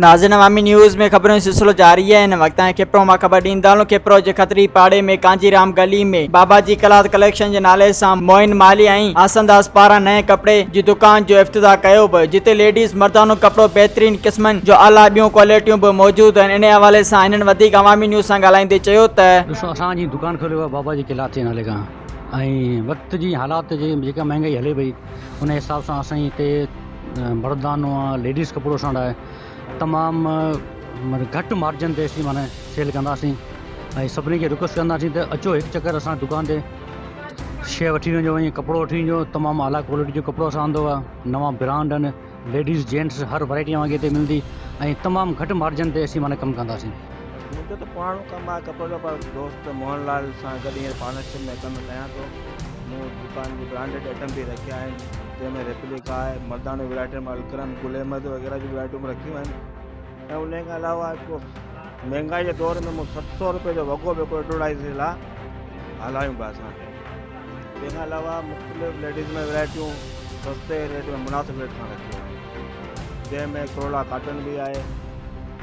नाज़रीन अवामी न्यूज़ में खबरों सिलसिलो जारी है। इन वक्त खिपरो मां खबर ॾींदाऊं। खिपरो जे खतरी पाड़े में कांजीराम गली में बाबाजी क्लॉथ कलेक्शन के नाले से मोइन माली ऐं आसनदास पारां नए कपड़े की दुकान जो इफ्तिताह कयो बि, जिते लेडीज़ मर्दानो कपड़ो बेहतरीन क़िस्मनि जो आला ॿियूं क्वालिटियूं भी मौजूद हैं। इन हवाले से इन्हनि वधीक अवामी न्यूज़ से ॻाल्हाईंदे चयो त ॾिसो असांजी दुकान खोलियो आहे बाबाजी क्लॉथ जे नाले खां, ऐं वक़्त जी हालात जी जेका महांगाई हले पई उन हिसाब सां असां हिते मर्दानो आहे, लेडीज़ कपिड़ो असां वटि आहे तमामु घटि मार्जिन ते असीं माना सेल कंदासीं। ऐं सभिनी खे रिक्वेस्ट कंदासीं त अचो हिकु चकर असां दुकान ते शइ वठी वञो, ऐं कपिड़ो वठी वञो। तमामु आला क्वालिटी जो कपिड़ो असां आंदो आहे, नवां ब्रांड आहिनि, लेडीज़ जेंट्स हर वैरायटी तव्हांखे हिते मिलंदी ऐं तमामु घटि मार्जिन ते असीं माना कमु कंदासीं। मुझे तो पुराणो कम आहे कपिड़ो, पर दोस्त मोहनलाल सां गॾु हींअर पार्टनरशिप में कमु कयां थो। मूं दुकान जी ब्रांडेड आइटम भी रखिया आहिनि, जंहिंमें रेप्लिका आहे, मर्दानो वैरायटी में अलकरम गुल अहमद वग़ैरह जी वैरायटियूं रखियूं आहिनि। ऐं उन खां अलावा हिकु महांगाई जे दौर में मूं 700 रुपये जो वॻो बि एडवर्टाइज़ जे लाइ हलायूं पिया असां। तंहिंखां अलावा मुख़्तलिफ़ लेडीज़ में वैरायटियूं सस्ते रेट में मुनासिब रेट खां रखियूं आहिनि, जंहिंमें करोला काटन भी आहे,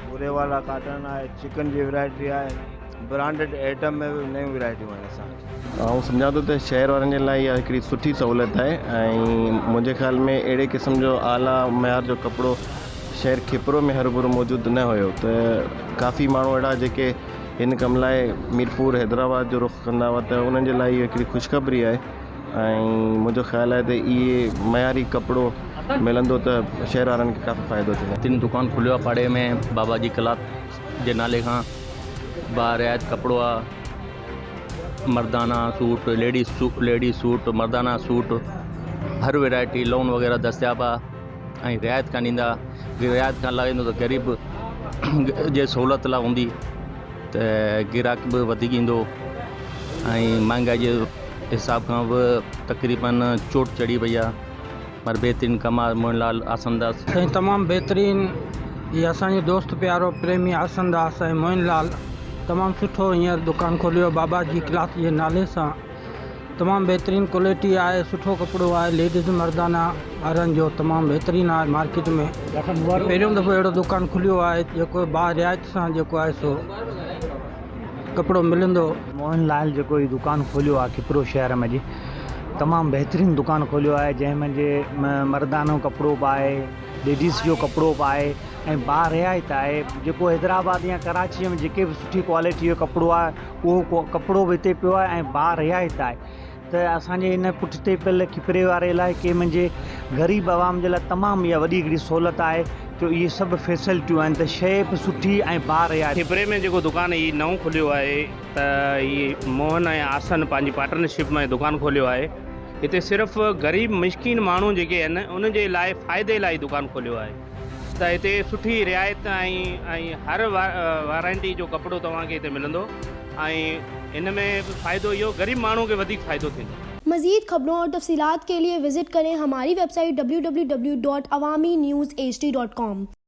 पूरे वाला काटन आहे, चिकन जी वैरायटी आहे, ब्रांडेड आइटम में भी नयूं वैरायटियूं आहिनि असां। आउं सम्झां थो त शहर वारनि जे लाइ इहा हिकिड़ी सुठी सहूलियत आहे ऐं मुंहिंजे ख़्याल में अहिड़े क़िस्म जो आला मयार जो कपिड़ो शहर खिपरो में हरू भरू मौजूदु न हुयो। त काफ़ी माण्हू अहिड़ा जेके हिन कम लाइ मीरपुर हैदराबाद जो रुख़ कंदा हुआ, त उन्हनि जे लाइ इहा हिकिड़ी ख़ुशख़बरी आहे। ऐं मुंहिंजो ख़्यालु आहे त इहे मयारी कपिड़ो मिलंदो त शहर वारनि खे काफ़ी फ़ाइदो थींदो। तीन दुकान खुलियो आहे पाड़े में बाबाजी क्लॉथ जे नाले खां। बारियात कपिड़ो आहे, मर्दाना सूट, लेडीज़ सूट, मर्दाना सूट, हर वैरायटी लोन वग़ैरह दस्तियाब आहे। ऐं रियायत कान ॾींदा, रियायत कान लॻाईंदो त ग़रीब जे सहूलियत लाइ हूंदी त गिराक बि वधीक ईंदो। ऐं महांगाई जे हिसाब खां बि तक़रीबन चोट चढ़ी वई आहे, पर बेहतरीन कम आहे। मोहनलाल आसनदास तमामु बेहतरीन, ये असांजो दोस्त प्यारो प्रेमी आसनदास ऐं मोहनलाल तमामु सुठो हींअर दुकान खोलियो बाबाजी क्लॉथ जे नाले सां। तमामु बेहतरीन क्वालिटी आहे, सुठो कपिड़ो आहे, लेडीज़ मर्दाना वारनि जो तमामु बेहतरीन आहे। मार्केट में पहिरियों दफ़ो अहिड़ो दुकान खुलियो आहे जेको बारियात सां जेको आहे सो कपिड़ो मिलंदो। मोहनलाल जेको ही दुकान खोलियो आहे खिपरो शहर में जी, तमामु बहितरीनु दुकान खोलियो आहे, जंहिंमें जे मर्दानो कपिड़ो बि आहे, लेडीज़ जो कपिड़ो बि आहे ऐं बारियात आहे। जेको हैदराबाद या कराची में जेके बि सुठी क्वालिटी जो कपिड़ो आहे उहो कपिड़ो बि हिते पियो आहे ऐं बारियात आहे। त असांजे हिन पुठिते पियल खिपरे वारे इलाइक़े में जे ग़रीब आवाम जे लाइ तमामु इहा वॾी हिकिड़ी सहूलियत आहे, जो इहे सभु फैसिलिटियूं आहिनि, त शइ बि सुठी ऐं बारियात। खिपरे में जेको दुकान ही नओं खुलियो आहे त इहे मोहन ऐं आसन पंहिंजी पार्टनरशिप में दुकान खोलियो आहे। हिते सिर्फ़ु ग़रीब मिसकिन माण्हू जेके आहिनि उन जे लाइ फ़ाइदे लाइ दुकान खोलियो आहे। त हिते सुठी रियायत ऐं हर वारंटी जो कपिड़ो तव्हांखे हिते मिलंदो ऐं इन में फ़ाइदो इहो ग़रीब माण्हू खे वधीक फ़ाइदो थींदो। मज़ीद खबरों और तफसीलात के लिए विजिट करें हमारी वेबसाइट www.awamiNewsHD.com।